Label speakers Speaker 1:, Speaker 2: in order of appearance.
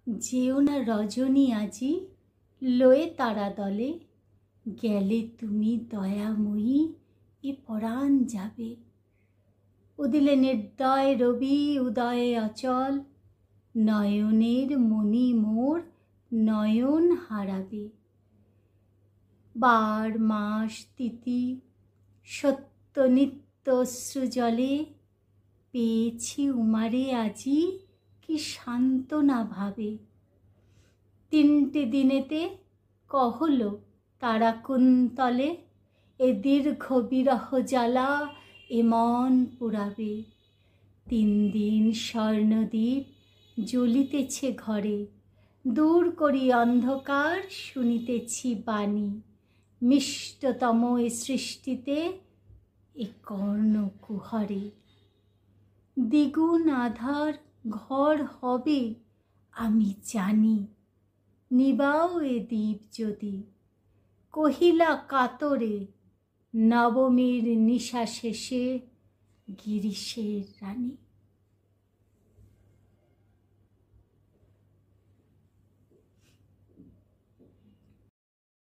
Speaker 1: যেও না রজনী আজি লয়ে তারা দলে, গেলে তুমি দয়াময়ী এ পরাণ যাবে। উদিলে নির্দয় রবি উদয়ে অচল, নয়নের মণি মোর নয়ন হারাবে। বার মাস তিথি সত্য নিত্য অশ্রুজলে, পেয়েছি উমারে আজি কি সান্ত্বনা ভাবে। তিনটে দিনেতে কহল তারা কুন্তলে, এ দীর্ঘ বিরহ জ্বালা এ মন পুরাবে। 3 দিন স্বর্ণদ্বীপ জ্বলিতেছে ঘরে, দূর করি অন্ধকার শুনিতেছি বাণী। মিষ্টতম এ সৃষ্টিতে এ কর্ণকুহরে, দ্বিগুণ আধার ঘর হবে আমি জানি। নিবাও এ দীপ যদি, কহিলা কাতরে নবমীর নিশা শেষে গিরিশের রানী।